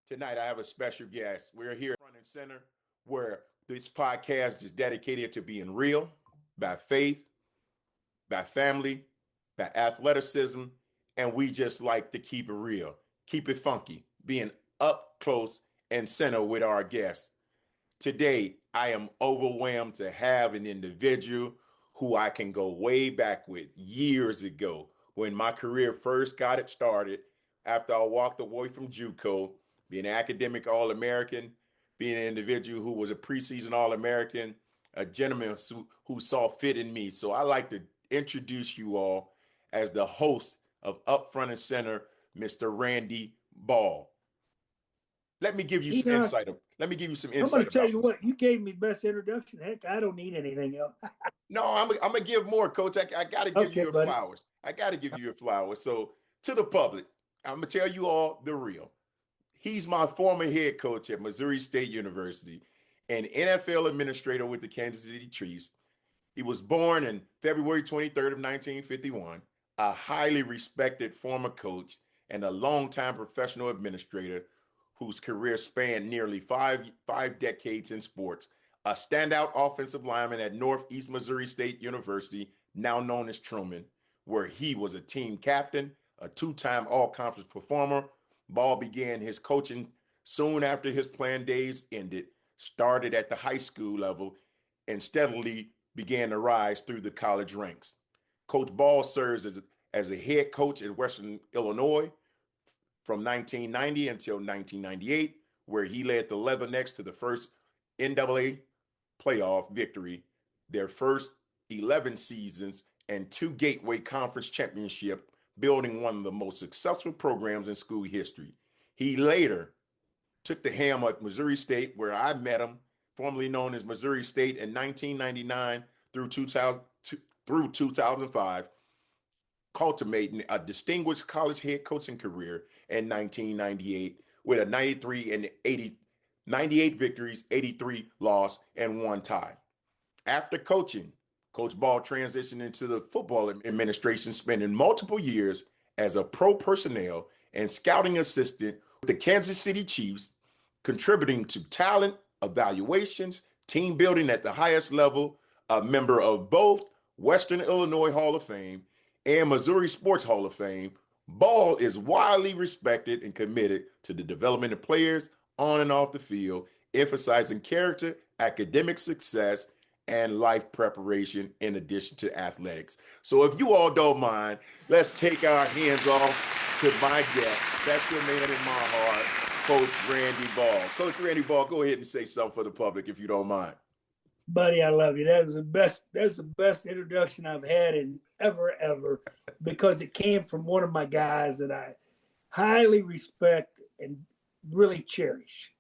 Tonight, I have a special guest. We're here front and center, where this podcast is dedicated to being real, by faith, by family, by athleticism, and we just like to keep it real, keep it funky, being up close and center with our guests. Today, I am overwhelmed to have an individual who I can go way back with years ago when my career first got it started after I walked away from JUCO, being an academic All-American, being an individual who was a preseason All-American, a gentleman who saw fit in me. So I like to introduce you all as the host of Up Front and Center, Mr. Randy Ball. Let me give you some Enoch, insight. Let me give you some I'm going insight to tell about you this. what, you gave me best introduction. Heck, I don't need anything else. No, I'm gonna give more, Coach. I got to give you Okay, your buddy. flowers. I got to give you your flowers. So to the public, I'm gonna tell you all the real. He's my former head coach at Missouri State University, an NFL administrator with the Kansas City Chiefs. He was born in February 23rd of 1951, a highly respected former coach and a longtime professional administrator whose career spanned nearly five decades in sports, a standout offensive lineman at Northeast Missouri State University, now known as Truman, where he was a team captain, a two-time all-conference performer. Ball began his coaching soon after his playing days ended, started at the high school level, and steadily began to rise through the college ranks. Coach Ball serves as a head coach at Western Illinois from 1990 until 1998, where he led the Leathernecks to the first NAA playoff victory, their first 11 seasons, and two Gateway Conference championship, building one of the most successful programs in school history. He later took the helm at Missouri State, where I met him, formerly known as Missouri State, in 1999 through 2005, cultivating a distinguished college head coaching career in 1998 with a 93 and 80, 98 victories, 83 loss, and one tie. After coaching, Coach Ball transitioned into the football administration, spending multiple years as a pro personnel and scouting assistant with the Kansas City Chiefs, contributing to talent evaluations, team building at the highest level, a member of both Western Illinois Hall of Fame and Missouri Sports Hall of Fame. Ball is widely respected and committed to the development of players on and off the field, emphasizing character, academic success, and life preparation in addition to athletics. So if you all don't mind, let's take our hands off to my guest, special man in my heart, Coach Randy Ball. Coach Randy Ball, go ahead and say something for the public if you don't mind. Buddy, I love you. That was the best. That's the best introduction I've had in ever, because it came from one of my guys that I highly respect and really cherish.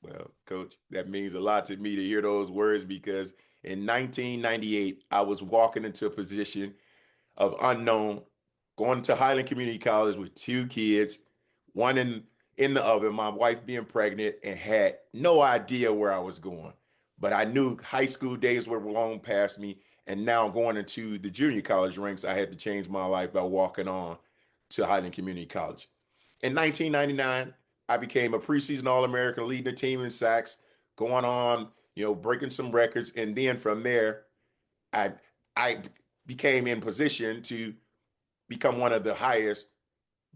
Well, Coach, that means a lot to me to hear those words because in 1998, I was walking into a position of unknown, going to Highland Community College with two kids, one in the oven, my wife being pregnant, and had no idea where I was going. But I knew high school days were long past me, and now going into the junior college ranks, I had to change my life by walking on to Highland Community College. In 1999, I became a preseason All-American, leading the team in sacks, going on, breaking some records, and then from there, I I became in position to become one of the highest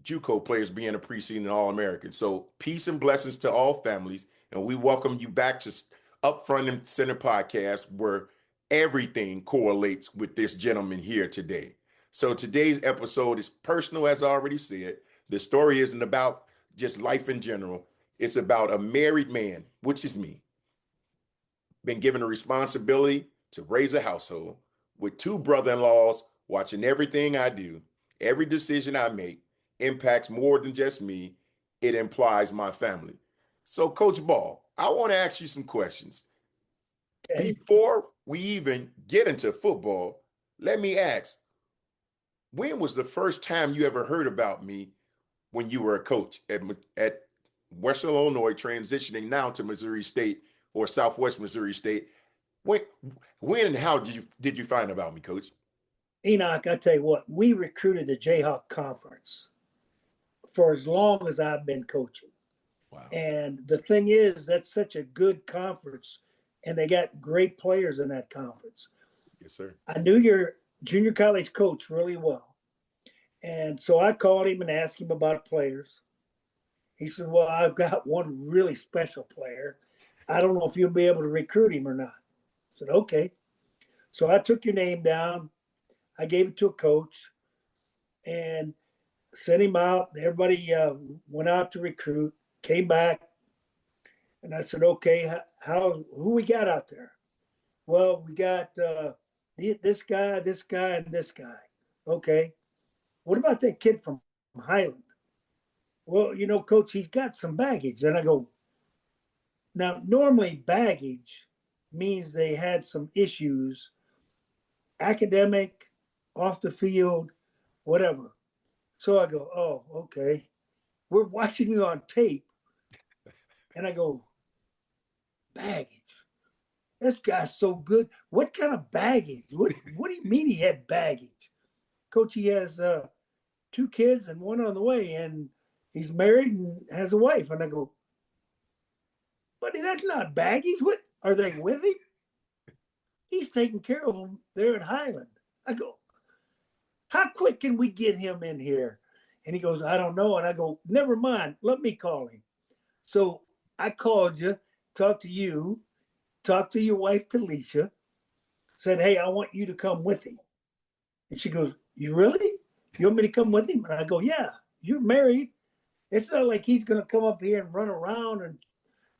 JUCO players, being a preseason All-American. So peace and blessings to all families, and we welcome you back to Up Front and Center podcast, where everything correlates with this gentleman here today. So today's episode is personal, as I already said. The story isn't about just life in general. It's about a married man, which is me, been given a responsibility to raise a household with two brother-in-laws watching everything I do. Every decision I make impacts more than just me. It implies my family. So, Coach Ball, I want to ask you some questions. Okay. Before we even get into football, let me ask, when was the first time you ever heard about me when you were a coach at Western Illinois, transitioning now to Missouri State or Southwest Missouri State? When, when and how did you find about me, Coach? Enoch, I tell you what, we recruited the Jayhawk Conference for as long as I've been coaching. Wow. And the thing is, that's such a good conference, and they got great players in that conference. Yes, sir. I knew your junior college coach really well. And so I called him and asked him about players. He said, well, I've got one really special player. I don't know if you'll be able to recruit him or not. I said, okay. So I took your name down. I gave it to a coach and sent him out. Everybody went out to recruit, came back. And I said, okay, who we got out there? Well, we got this guy, and this guy. Okay. What about that kid from Highland? Well, coach, he's got some baggage. And I go, now, normally baggage means they had some issues, academic, off the field, whatever. So I go, oh, okay. We're watching you on tape. And I go, baggage. This guy's so good. What kind of baggage? What do you mean he had baggage? Coach, he has 2 kids and one on the way, and he's married and has a wife. And I go, buddy, that's not baggage. What are they with him? He's taking care of them there at Highland. I go, how quick can we get him in here? And he goes, I don't know. And I go, never mind. Let me call him. So I called you, talked to you, talked to your wife, Talisha, said, hey, I want you to come with him. And she goes, you really? You want me to come with him? And I go, yeah, you're married. It's not like he's going to come up here and run around and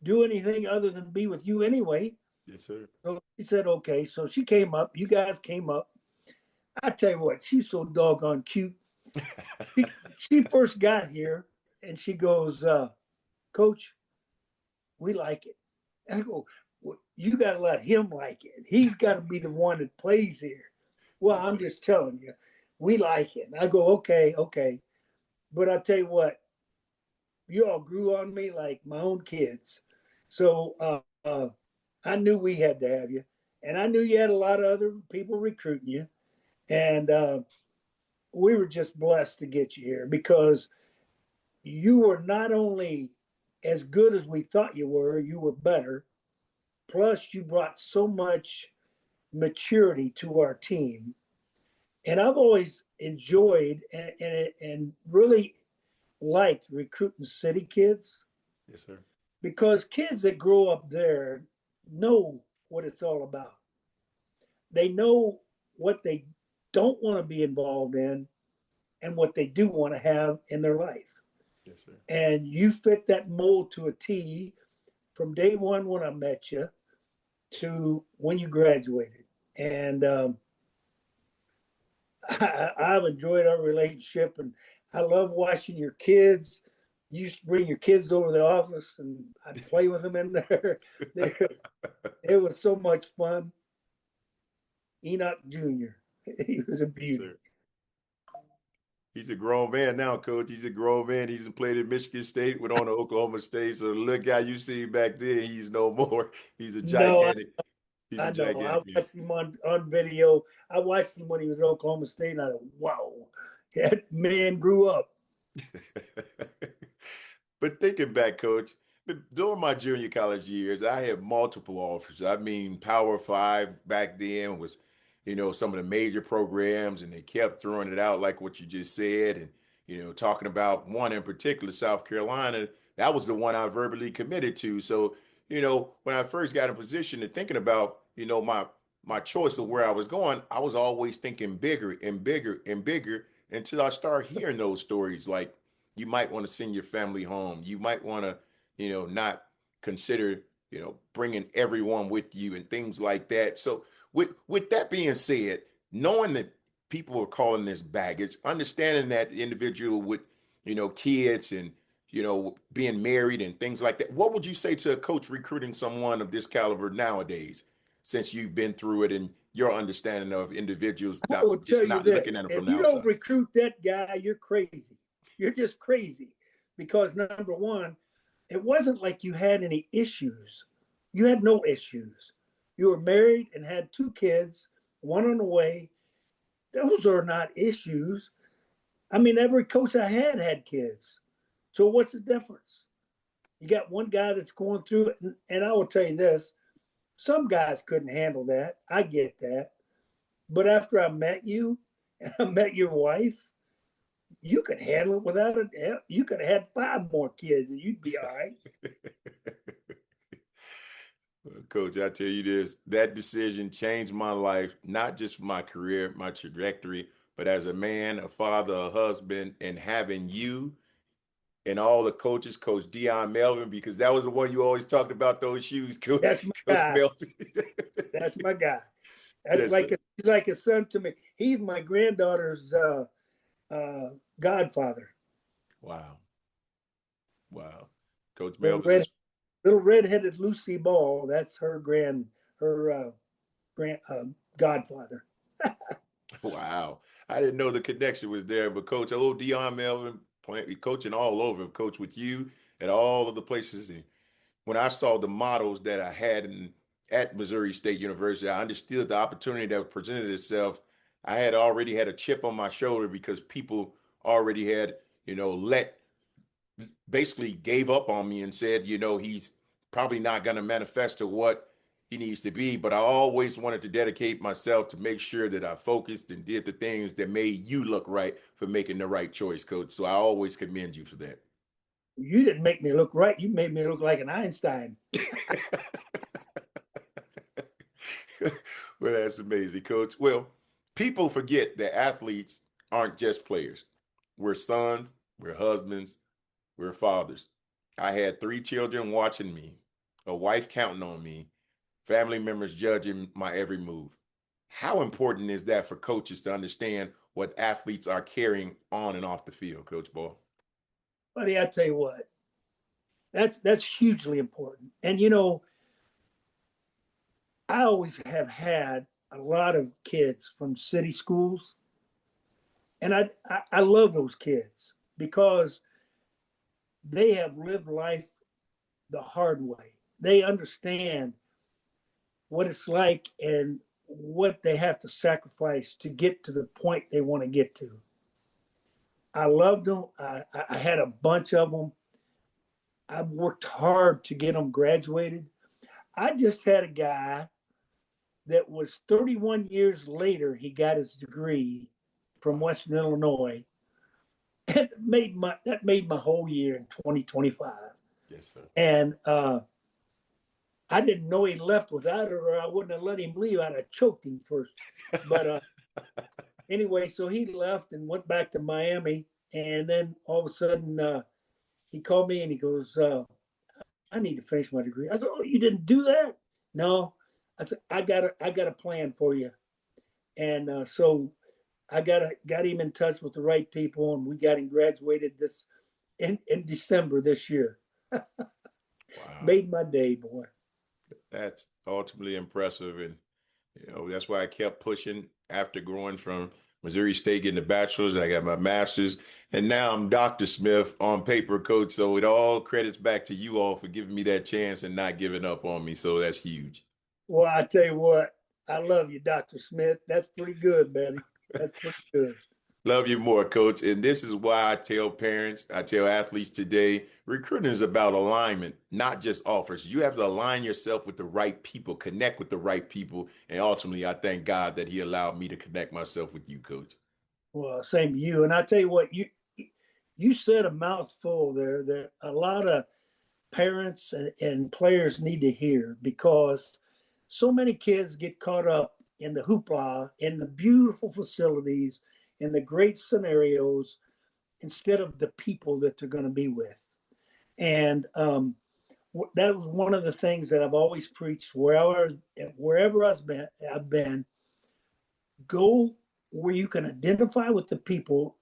do anything other than be with you anyway. Yes, sir. So she said, okay. So she came up. You guys came up. I tell you what, she's so doggone cute. She first got here and she goes, Coach, we like it. I go, well, you got to let him like it. He's got to be the one that plays here. Well, I'm just telling you, we like it. And I go, okay. But I tell you what, you all grew on me like my own kids. So I knew we had to have you. And I knew you had a lot of other people recruiting you. And we were just blessed to get you here because you were not only as good as we thought you were better. Plus, you brought so much maturity to our team. And I've always enjoyed and really liked recruiting city kids. Yes, sir. Because kids that grow up there know what it's all about. They know what they don't want to be involved in and what they do want to have in their life. Yes, sir. And you fit that mold to a T from day one when I met you to when you graduated. And I've enjoyed our relationship, and I love watching your kids. You used to bring your kids over to the office, and I'd play with them in there. It was so much fun. Enoch Jr. He was a beauty. Yes, he's a grown man now, Coach. He's a grown man. He's played at Michigan State, went on to Oklahoma State. So the little guy you see back then, he's no more. He's a gigantic. He's a I know. I gigantic man. watched him on video. I watched him when he was at Oklahoma State, and I thought, wow, that man grew up. But thinking back, Coach, during my junior college years, I had multiple offers. I mean, Power Five back then was, some of the major programs, and they kept throwing it out like what you just said. And, talking about one in particular, South Carolina, that was the one I verbally committed to. So, when I first got in position and thinking about, my choice of where I was going, I was always thinking bigger and bigger and bigger until I started hearing those stories like, you might want to send your family home. You might want to, not consider, bringing everyone with you and things like that. So with that being said, knowing that people are calling this baggage, understanding that the individual with, kids and, being married and things like that, what would you say to a coach recruiting someone of this caliber nowadays, since you've been through it and your understanding of individuals, I would tell you not this: looking at them from if the you outside? don't recruit that guy, you're crazy. You're just crazy. Because number one, it wasn't like you had any issues. You had no issues. You were married and had 2 kids, one on the way. Those are not issues. I mean, every coach I had kids. So what's the difference? You got one guy that's going through it, and I will tell you this: some guys couldn't handle that. I get that, but after I met you and I met your wife, you could handle it without it. You could have had 5 more kids, and you'd be all right. Coach, I tell you this, that decision changed my life, not just for my career, my trajectory, but as a man, a father, a husband, and having you and all the coaches, Coach Dion Melvin, because that was the one you always talked about, those shoes, That's my Coach guy. Melvin. That's my guy. That's Yes, like sir. he's like a son to me. He's my granddaughter's godfather. Wow. Wow. Coach Little Melvin's red, a little redheaded Lucy Ball. That's her grand godfather. wow. I didn't know the connection was there, but Coach, old Dion Melvin, coaching all over, coach with you at all of the places. And when I saw the models that I had at Missouri State University, I understood the opportunity that presented itself. I had already had a chip on my shoulder because people already had, let basically gave up on me and said, he's probably not going to manifest to what he needs to be. But I always wanted to dedicate myself to make sure that I focused and did the things that made you look right for making the right choice, Coach. So I always commend you for that. You didn't make me look right. You made me look like an Einstein. Well, that's amazing, Coach. Well, people forget that athletes aren't just players. We're sons, we're husbands, we're fathers. I had 3 children watching me, a wife counting on me, family members judging my every move. How important is that for coaches to understand what athletes are carrying on and off the field, Coach Ball? Buddy, I tell you what, that's hugely important. And I always have had a lot of kids from city schools, and I love those kids because they have lived life the hard way. They understand what it's like and what they have to sacrifice to get to the point they want to get to. I loved them. I had a bunch of them. I worked hard to get them graduated. I just had a guy that was 31 years later, he got his degree from Wow. Western Illinois. And that made my whole year in 2025. Yes, sir. And I didn't know he left without it, or I wouldn't have let him leave. I'd have choked him first. But anyway, so he left and went back to Miami. And then all of a sudden, he called me and he goes, "I need to finish my degree." I said, "Oh, you didn't do that?" No. I said, "I got a plan for you." And so I got him in touch with the right people, and we got him graduated this in December this year. Wow. Made my day, boy. That's ultimately impressive. And, that's why I kept pushing after going from Missouri State, getting a bachelor's. I got my master's. And now I'm Dr. Smith on paper, Coach. So it all credits back to you all for giving me that chance and not giving up on me. So that's huge. Well, I tell you what, I love you, Dr. Smith. That's pretty good, buddy. That's pretty good. Love you more, Coach. And this is why I tell parents, I tell athletes today, recruiting is about alignment, not just offers. You have to align yourself with the right people, connect with the right people. And ultimately, I thank God that He allowed me to connect myself with you, Coach. Well, same to you. And I tell you what, you said a mouthful there that a lot of parents and players need to hear, because so many kids get caught up in the hoopla, in the beautiful facilities, in the great scenarios, instead of the people that they're going to be with. And that was one of the things that I've always preached wherever I've been. Go where you can identify with the people,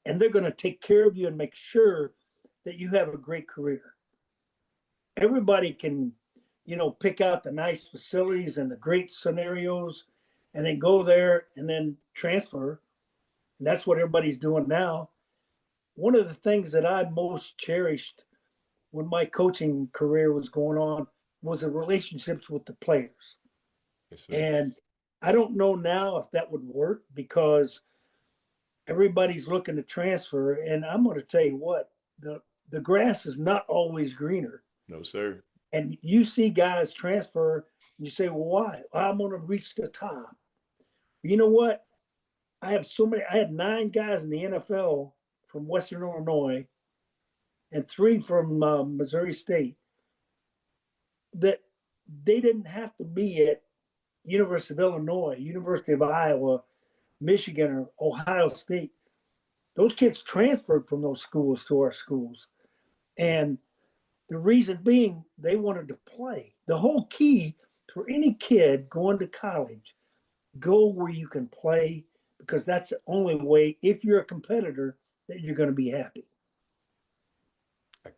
and they're going to take care of you and make sure that you have a great career. Everybody can, pick out the nice facilities and the great scenarios, and then go there and then transfer. And that's what everybody's doing now. One of the things that I most cherished when my coaching career was going on was the relationships with the players. Yes, sir. And I don't know now if that would work, because everybody's looking to transfer. And I'm going to tell you what, the grass is not always greener. No, sir. And you see guys transfer, and you say, well, why? Well, I'm going to reach the top. You know what? I had 9 guys in the NFL from Western Illinois and 3 from Missouri State that they didn't have to be at University of Illinois, University of Iowa, Michigan, or Ohio State. Those kids transferred from those schools to our schools. And the reason being, they wanted to play. The whole key for any kid going to college, go where you can play, because that's the only way, if you're a competitor, that you're going to be happy.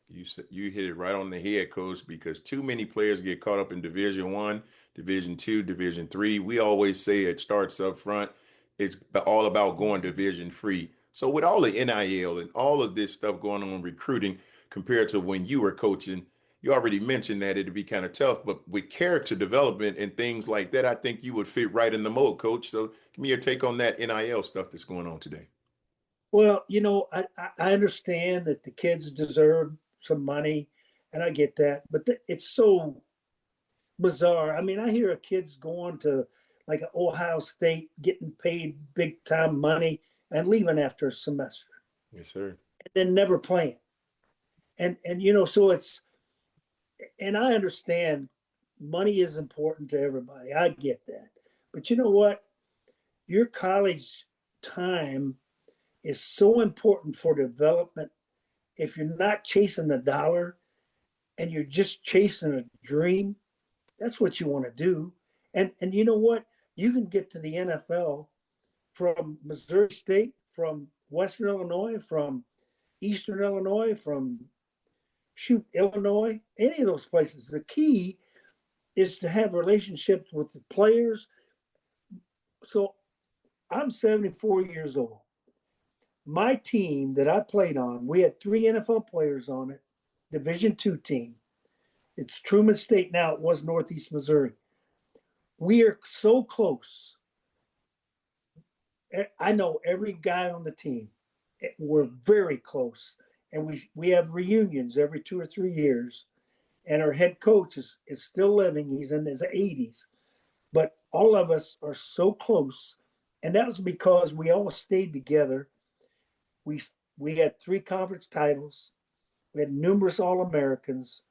You hit it right on the head, Coach, because too many players get caught up in Division I, Division II, Division III. We always say it starts up front. It's all about going division free. So with all the NIL and all of this stuff going on in recruiting compared to when you were coaching, you already mentioned that it'd be kind of tough, but with character development and things like that, I think you would fit right in the mold, Coach. So give me your take on that NIL stuff that's going on today. Well, I understand that the kids deserve some money, and I get that, but it's so bizarre. I mean, I hear of kids going to like Ohio State, getting paid big time money and leaving after a semester. Yes, sir. And then never playing. And so it's, and I understand money is important to everybody. I get that. But you know what? Your college time is so important for development. If you're not chasing the dollar and you're just chasing a dream, that's what you want to do. And you know what? You can get to the NFL from Missouri State, from Western Illinois, from Eastern Illinois, from Illinois, any of those places. The key is to have relationships with the players. So I'm 74 years old. My team that I played on, we had 3 NFL players on it, Division II team. It's Truman State now. It was Northeast Missouri. We are so close. I know every guy on the team. We're very close. And we have reunions every 2 or 3 years. And our head coach is still living. He's in his 80s. But all of us are so close. And that was because we all stayed together. We had 3 conference titles. We had numerous All-Americans.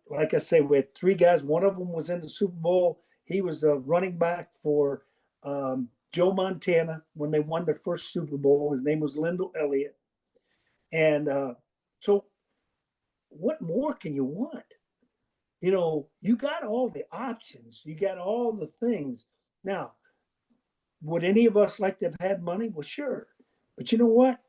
Like I say, we had 3 guys. One of them was in the Super Bowl. He was a running back for Joe Montana when they won their first Super Bowl. His name was Lyndall Elliott. And so what more can you want? You got all the options. You got all the things. Now, would any of us like to have had money? Well, sure. But you know what?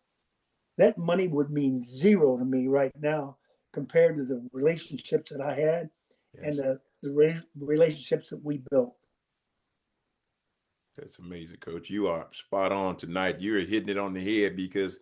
That money would mean zero to me right now compared to the relationships that I had. Yes. And the relationships that we built. That's amazing, Coach. You are spot on tonight. You're hitting it on the head because,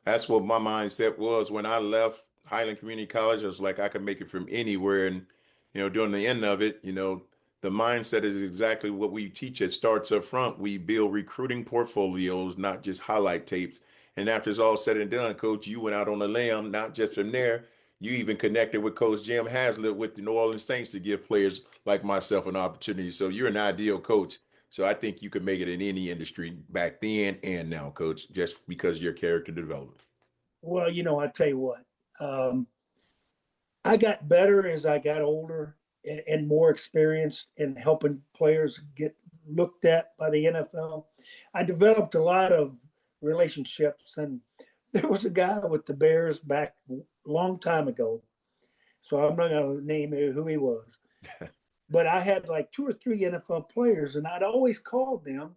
that's what my mindset was when I left Highland Community College. I was like, I could make it from anywhere. And, during the end of it, the mindset is exactly what we teach at Starts Up Front. We build recruiting portfolios, not just highlight tapes. And after it's all said and done, Coach, you went out on a limb, not just from there. You even connected with Coach Jim Haslett with the New Orleans Saints to give players like myself an opportunity. So you're an ideal coach. So I think you could make it in any industry back then and now, Coach, just because of your character development. Well, I tell you what, I got better as I got older and more experienced in helping players get looked at by the NFL. I developed a lot of relationships, and there was a guy with the Bears back a long time ago. So I'm not going to name who he was. But I had like 2 or 3 NFL players, and I'd always called them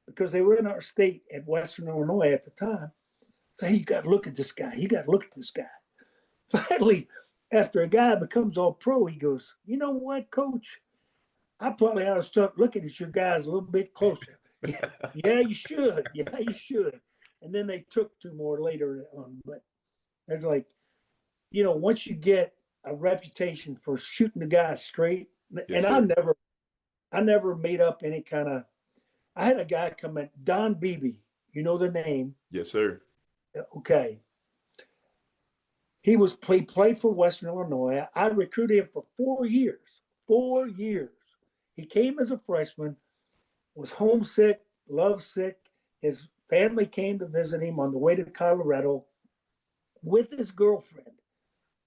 because they were in our state at Western Illinois at the time. Say, hey, you got to look at this guy. You got to look at this guy. Finally, after a guy becomes all pro, he goes, you know what, Coach? I probably ought to start looking at your guys a little bit closer. Yeah, you should. Yeah, you should. And then they took 2 more later on. But it's like, once you get a reputation for shooting the guy straight, yes, and sir. I never made up any kind of. I had a guy come in, Don Beebe. You know the name? Yes, sir. Okay. played for Western Illinois. I recruited him for 4 years. 4 years. He came as a freshman, was homesick, lovesick. His family came to visit him on the way to Colorado with his girlfriend.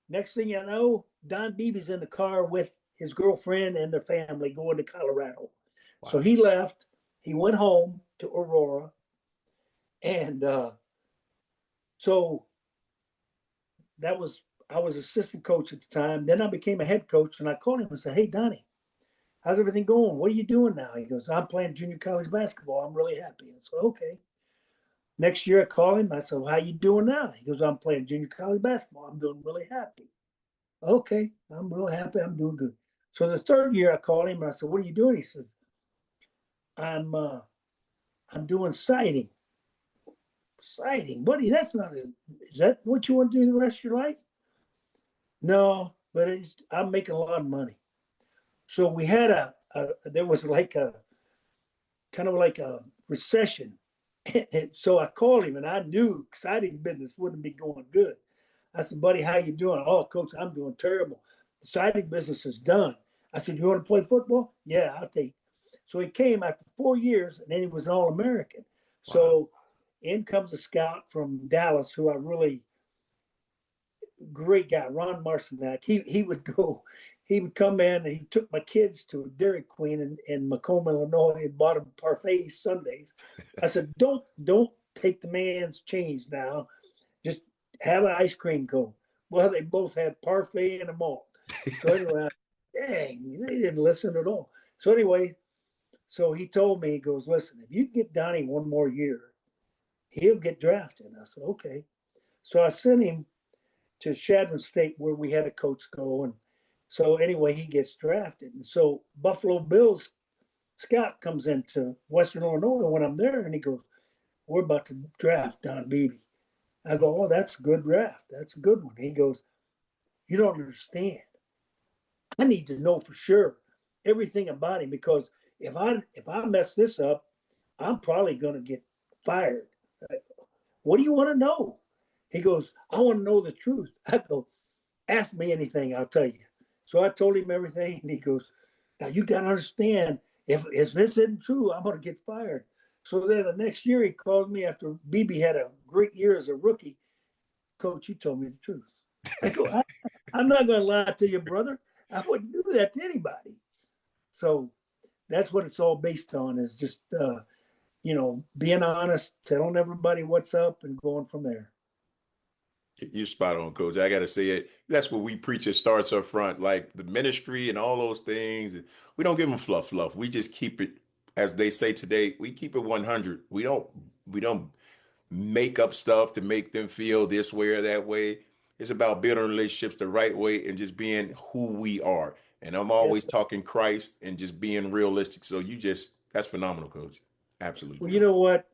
Next thing you know, Don Beebe's in the car with his girlfriend and their family going to Colorado. Wow. So he left. He went home to Aurora. And so I was assistant coach at the time. Then I became a head coach, and I called him and said, "Hey, Donnie, how's everything going? What are you doing now?" He goes, "I'm playing junior college basketball. I'm really happy." I said, "Okay." Next year I called him. I said, "Well, how you doing now?" He goes, "I'm playing junior college basketball. I'm doing really happy." "Okay, I'm real happy. I'm doing good." So the third year I called him and I said, "What are you doing?" He says, I'm doing sighting." "Sighting? Buddy, that's not it. Is that what you want to do the rest of your life?" "No, but I'm making a lot of money." So we had there was like a kind of like a recession. And so I called him and I knew exciting business wouldn't be going good. I said, "Buddy, how you doing?" "Oh, coach, I'm doing terrible. The siding business is done." I said, "You want to play football?" "Yeah, I'll take." So he came after 4 years and then he was an All-American. Wow. So in comes a scout from Dallas who I really, great guy, Ron Marcinak. He would come in and he took my kids to a Dairy Queen in Macomb, Illinois, and bought them parfait Sundays. I said, don't take the man's change now. Just have an ice cream cone. Well, they both had parfait and a malt. So anyway, dang, they didn't listen at all. So anyway, so he told me, he goes, "Listen, if you get Donnie one more year, he'll get drafted." I said, "Okay." So I sent him to Shadron State where we had a coach go. And so anyway, he gets drafted. And so Buffalo Bills scout comes into Western Illinois when I'm there and he goes, "We're about to draft Don Beebe." I go, "Oh, that's a good draft. That's a good one." He goes, "You don't understand. I need to know for sure everything about him because if I mess this up, I'm probably going to get fired." I go, "What do you want to know?" He goes, "I want to know the truth." I go, "Ask me anything, I'll tell you." So I told him everything, and he goes, "Now you got to understand, if this isn't true, I'm going to get fired." So then the next year he calls me after BB had a great year as a rookie. "Coach, you told me the truth." I go, I'm not going to lie to you, brother. I wouldn't do that to anybody. So that's what it's all based on, is just, being honest, telling everybody what's up and going from there. You're spot on, coach. I got to say it. That's what we preach at Starts Up Front, like the ministry and all those things. We don't give them fluff. We just keep it, as they say today, we keep it 100. We don't make up stuff to make them feel this way or that way. It's about building relationships the right way and just being who we are. And I'm always talking Christ and just being realistic. So that's phenomenal, coach. Absolutely. Well, you know what?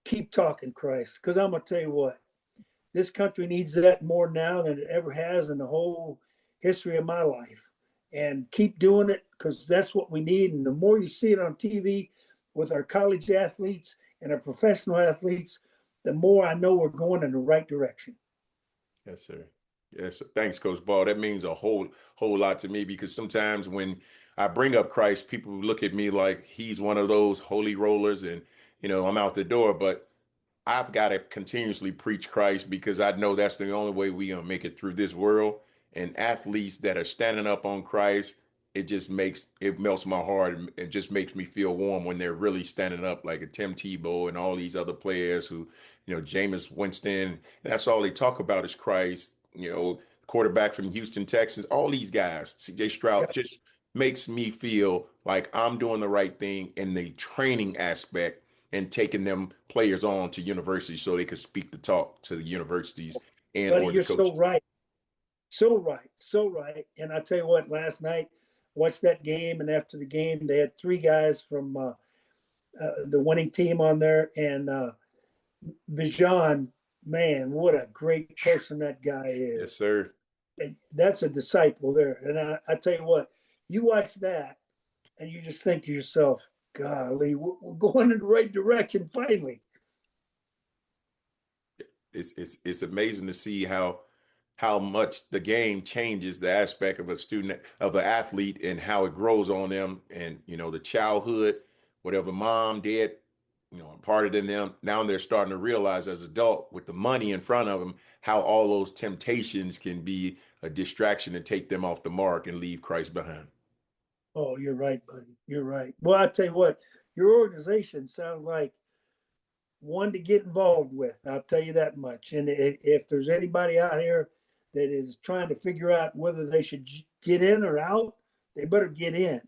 Keep talking Christ, because I'm going to tell you what, this country needs that more now than it ever has in the whole history of my life. And keep doing it, because that's what we need. And the more you see it on TV with our college athletes and our professional athletes, the more I know we're going in the right direction. Yes, sir. Yes, sir. Thanks, Coach Ball. That means a whole lot to me, because sometimes when I bring up Christ, people look at me like he's one of those holy rollers and, I'm out the door. But I've got to continuously preach Christ, because I know that's the only way we're going to make it through this world. And athletes that are standing up on Christ, it melts my heart, and it just makes me feel warm when they're really standing up, like a Tim Tebow and all these other players who, Jameis Winston. That's all they talk about is Christ. Quarterback from Houston, Texas, all these guys, CJ Stroud, just makes me feel like I'm doing the right thing in the training aspect and taking them players on to universities so they could speak the talk to the universities and Buddy, or the you're coaches. so right. So right. So right. And I tell you what, last night, watched that game, and after the game, they had 3 guys from the winning team on there. And Bijan, man, what a great person that guy is. Yes, sir. And that's a disciple there. And I tell you what, you watch that and you just think to yourself, golly, we're going in the right direction finally. It's amazing to see how how much the game changes the aspect of a student, of an athlete, and how it grows on them. And, the childhood, whatever mom did, imparted in them. Now they're starting to realize as adult with the money in front of them, how all those temptations can be a distraction and take them off the mark and leave Christ behind. Oh, you're right, buddy. You're right. Well, I tell you what, your organization sounds like one to get involved with. I'll tell you that much. And if there's anybody out here that is trying to figure out whether they should get in or out, they better get in.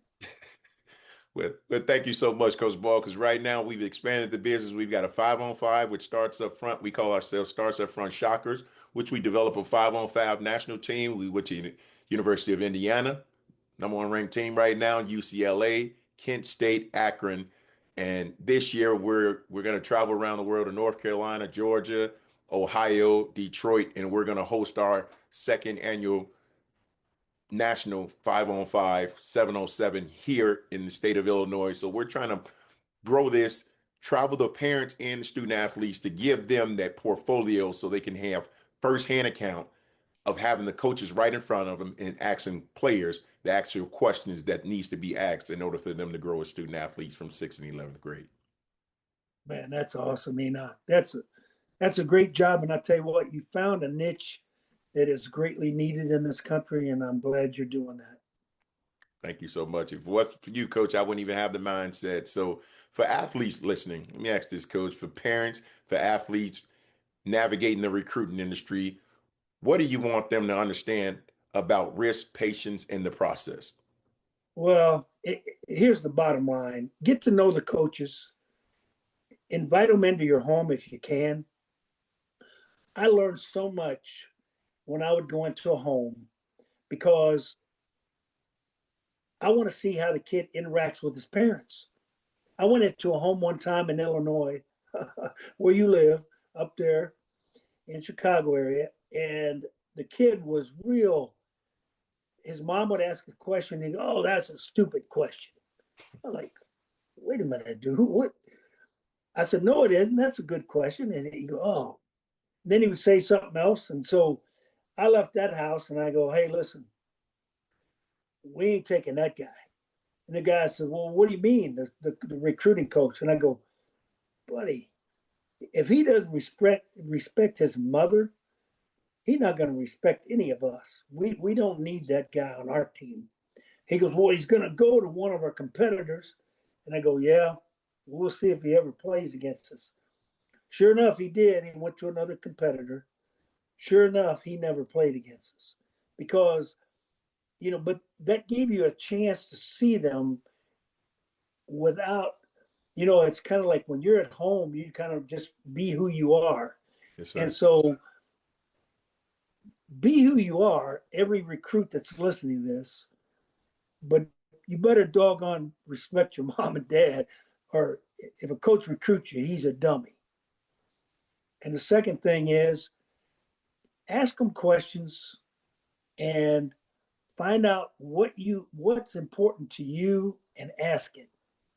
Well, thank you so much, Coach Ball, because right now we've expanded the business. We've got a 5-on-5, which starts up front. We call ourselves Starts Up Front Shockers, which we develop a 5-on-5 national team. We went to University of Indiana, number one ranked team right now, UCLA, Kent State, Akron. And this year we're going to travel around the world to North Carolina, Georgia, Ohio, Detroit, and we're going to host our second annual national 5-on-5 7-on-7 here in the state of Illinois. So we're trying to grow this, travel the parents and the student athletes to give them that portfolio so they can have firsthand account of having the coaches right in front of them and asking players the actual questions that needs to be asked in order for them to grow as student athletes from 6th and 11th grade. Man, that's awesome, Enoch. That's a great job. And I tell you what, you found a niche that is greatly needed in this country, and I'm glad you're doing that. Thank you so much. If it wasn't for you, Coach, I wouldn't even have the mindset. So for athletes listening, let me ask this, Coach, for parents, for athletes navigating the recruiting industry, what do you want them to understand about risk, patience, and the process? Well, here's the bottom line. Get to know the coaches. Invite them into your home if you can. I learned so much when I would go into a home because I want to see how the kid interacts with his parents. I went into a home one time in Illinois, where you live, up there in Chicago area, and the kid was real. His mom would ask a question, and he'd go, "Oh, that's a stupid question." I'm like, "Wait a minute, dude. What?" I said, "No, it isn't. That's a good question." And he'd go, "Oh." Then he would say something else. And so I left that house and I go, "Hey, listen, we ain't taking that guy." And the guy said, "Well, what do you mean?" The recruiting coach. And I go, "Buddy, if he doesn't respect his mother, he's not going to respect any of us. We don't need that guy on our team." He goes, "Well, he's going to go to one of our competitors." And I go, "Yeah, we'll see if he ever plays against us." Sure enough, he did. He went to another competitor. Sure enough, he never played against us because, but that gave you a chance to see them without, it's kind of like when you're at home, you kind of just be who you are. Yes, sir. And so be who you are, every recruit that's listening to this, but you better doggone respect your mom and dad, or if a coach recruits you, he's a dummy. And the second thing is ask them questions and find out what's important to you and ask it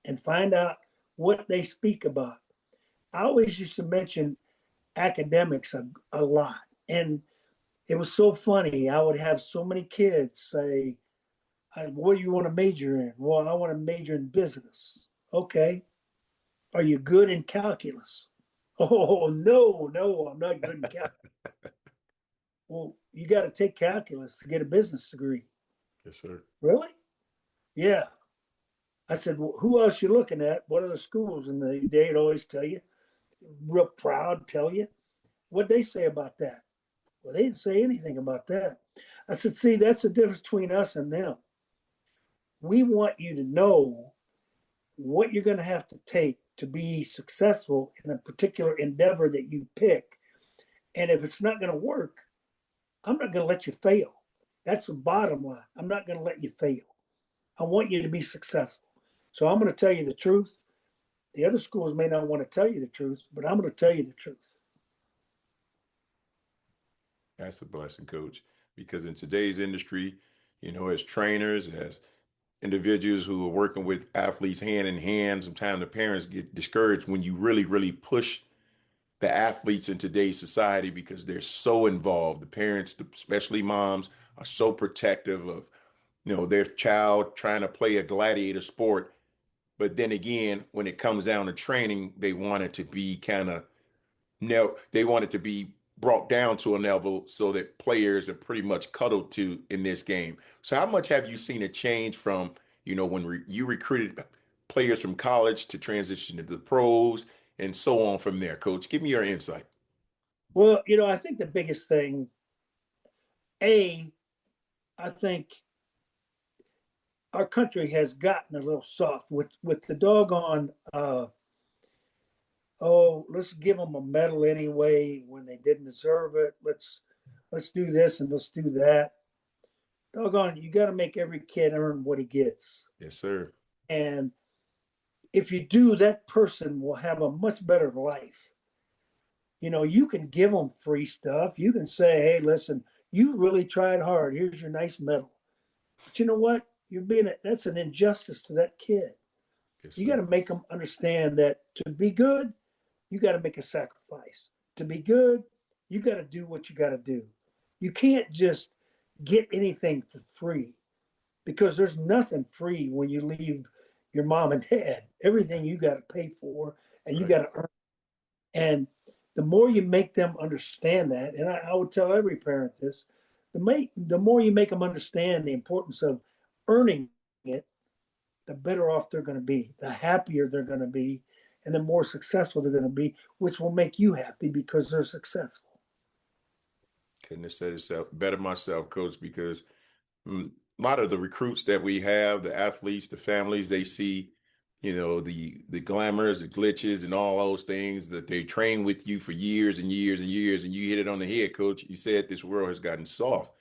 and find out what they speak about. I always used to mention academics a lot. And it was so funny. I would have so many kids say, "What do you want to major in?" "Well, I want to major in business." "Okay. Are you good in calculus?" "Oh, no, I'm not good in calculus." "Well, you got to take calculus to get a business degree." Yes, sir. "Really?" "Yeah." I said, "Well, who else you looking at? What other schools?" And they'd always tell you, real proud, tell you. What'd they say about that? Well, they didn't say anything about that. I said, "See, that's the difference between us and them. We want you to know what you're going to have to take to be successful in a particular endeavor that you pick. And if it's not going to work, I'm not going to let you fail. That's the bottom line. I'm not going to let you fail. I want you to be successful. So I'm going to tell you the truth. The other schools may not want to tell you the truth, but I'm going to tell you the truth." That's a blessing, Coach, because in today's industry, as trainers, as individuals who are working with athletes hand in hand, sometimes the parents get discouraged when you really, really push the athletes in today's society because they're so involved. The parents, especially moms, are so protective of, their child trying to play a gladiator sport. But then again, when it comes down to training, they want it to be kind of, they want it to be brought down to a level so that players are pretty much cuddled to in this game. So how much have you seen a change from, when you recruited players from college to transition to the pros and so on from there, Coach? Give me your insight. Well, I think the biggest thing, I think our country has gotten a little soft with the doggone let's give them a medal anyway when they didn't deserve it. Let's do this and let's do that. Doggone, you got to make every kid earn what he gets. Yes, sir. And if you do, that person will have a much better life. You can give them free stuff. You can say, hey, listen, you really tried hard. Here's your nice medal. But you know what? That's an injustice to that kid. Yes, You got to make them understand that to be good, you got to make a sacrifice. To be good, you got to do what you got to do. You can't just get anything for free because there's nothing free when you leave your mom and dad. Everything you got to pay for and you right. got to earn. And the more you make them understand that, and I would tell every parent this, the more you make them understand the importance of earning it, the better off they're going to be, the happier they're going to be, and the more successful they're going to be, which will make you happy because they're successful. Couldn't have said it better myself, Coach, because a lot of the recruits that we have, the athletes, the families, they see, the glamours, the glitches, and all those things that they train with you for years and years and years. And you hit it on the head, Coach. You said this world has gotten soft.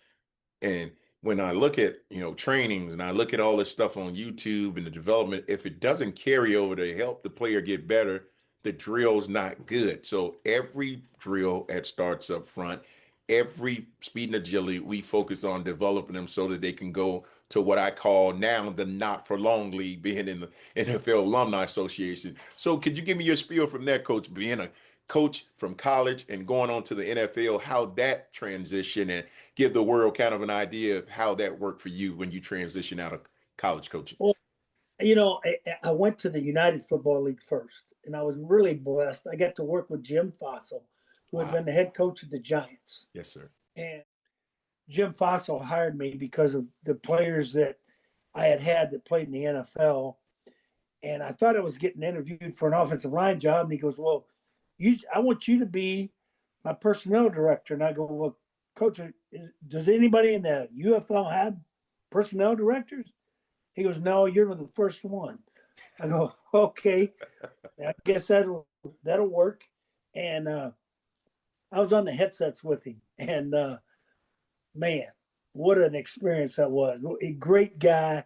And when I look at, trainings and I look at all this stuff on YouTube and the development, if it doesn't carry over to help the player get better, the drill's not good. So every drill that starts up front, every speed and agility, we focus on developing them so that they can go to what I call now the not for long league, being in the NFL Alumni Association. So could you give me your spiel from that, Coach, being a coach from college and going on to the NFL, how that transition, and give the world kind of an idea of how that worked for you when you transition out of college coaching? Well, I went to the United Football League first, and I was really blessed. I got to work with Jim Fossil, who had Wow. been the head coach of the Giants. Yes, sir. And Jim Fossil hired me because of the players that I had that played in the NFL. And I thought I was getting interviewed for an offensive line job. And he goes, well, I want you to be my personnel director. And I go, well, Coach, does anybody in the UFL have personnel directors? He goes, no, you're the first one. I go, okay, I guess that'll work. And I was on the headsets with him. And man, what an experience that was. A great guy,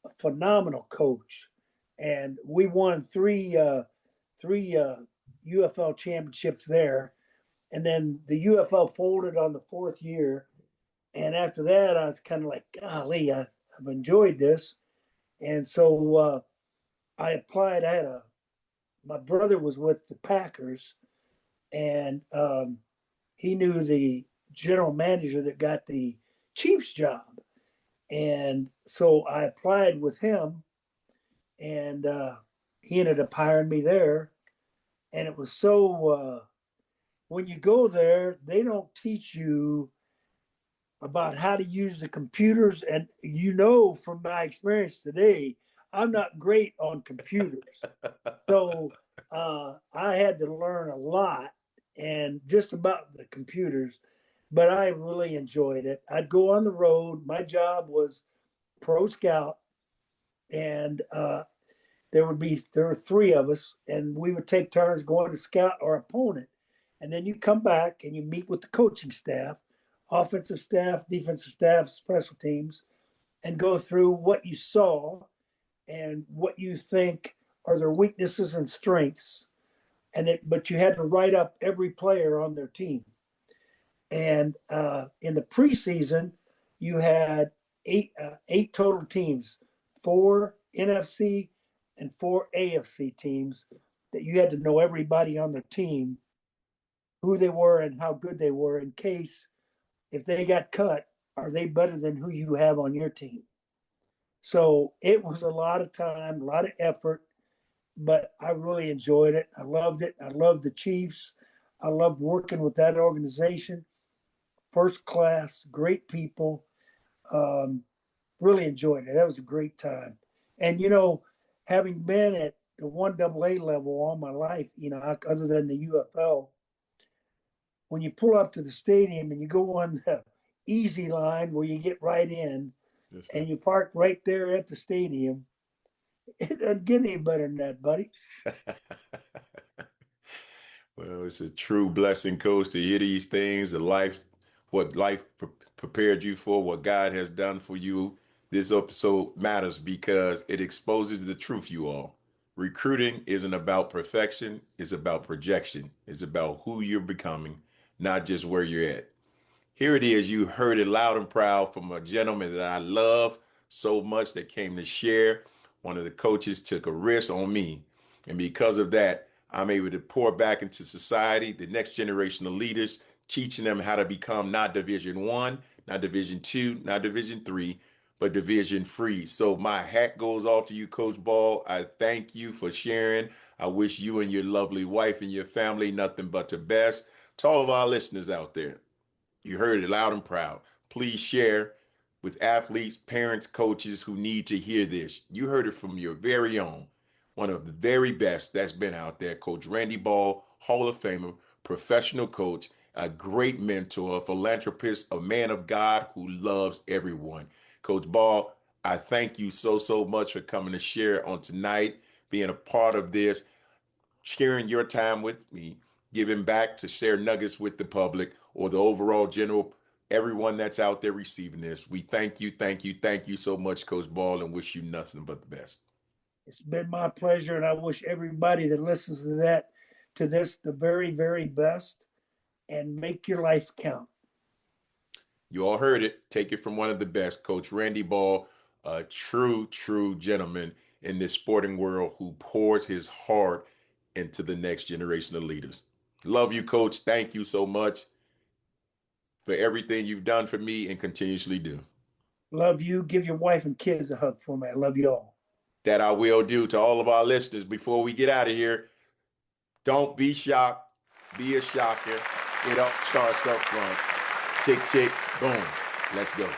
a phenomenal coach. And we won three UFL championships there. And then the UFL folded on the fourth year. And after that, I was kind of like, golly, I've enjoyed this. And so I applied. My brother was with the Packers, and he knew the general manager that got the Chiefs job. And so I applied with him, and he ended up hiring me there. And it was so, when you go there, they don't teach you about how to use the computers. And from my experience today, I'm not great on computers. So I had to learn a lot and just about the computers, but I really enjoyed it. I'd go on the road. My job was pro scout, and there were three of us, and we would take turns going to scout our opponent. And then you come back and you meet with the coaching staff, offensive staff, defensive staff, special teams, and go through what you saw and what you think are their weaknesses and strengths. But you had to write up every player on their team. And in the preseason, you had eight total teams, four NFC and four AFC teams that you had to know everybody on the team. who they were and how good they were in case if they got cut, are they better than who you have on your team? So it was a lot of time, a lot of effort, but I really enjoyed it. I loved it. I loved the Chiefs. I loved working with that organization. First class, great people. Um, really enjoyed it. That was a great time. And, having been at the 1AA level all my life, other than the UFL, when you pull up to the stadium and you go on the easy line where you get right in Yes, and you park right there at the stadium, it doesn't get any better than that, buddy. Well, it's a true blessing, Coach, to hear these things, what life prepared you for, what God has done for you. This episode matters because it exposes the truth, you all. Recruiting isn't about perfection, it's about projection. It's about who you're becoming, not just where you're at. Here it is. You heard it loud and proud from a gentleman that I love so much that came to share. One of the coaches took a risk on me. And because of that, I'm able to pour back into society, the next generation of leaders, teaching them how to become not Division One, not Division Two, not Division Three, but Division Free. So my hat goes off to you, Coach Ball. I thank you for sharing. I wish you and your lovely wife and your family nothing but the best. To all of our listeners out there, you heard it loud and proud. Please share with athletes, parents, coaches who need to hear this. You heard it from your very own, one of the very best that's been out there, Coach Randy Ball, Hall of Famer, professional coach, a great mentor, a philanthropist, a man of God who loves everyone. Coach Ball, I thank you so, so much for coming to share on tonight, being a part of this, sharing your time with me, giving back to share nuggets with the public or the overall general, everyone that's out there receiving this. We thank you, thank you, thank you so much, Coach Ball, and wish you nothing but the best. It's been my pleasure, and I wish everybody that listens to this, the very, very best, and make your life count. You all heard it. Take it from one of the best, Coach Randy Ball, a true, true gentleman in this sporting world who pours his heart into the next generation of leaders. Love you, Coach. Thank you so much for everything you've done for me and continuously do. Love you. Give your wife and kids a hug for me. I love you all. That I will do. To all of our listeners, before we get out of here, don't be shocked. Be a shocker. It up charts up front. Tick, tick, boom. Let's go.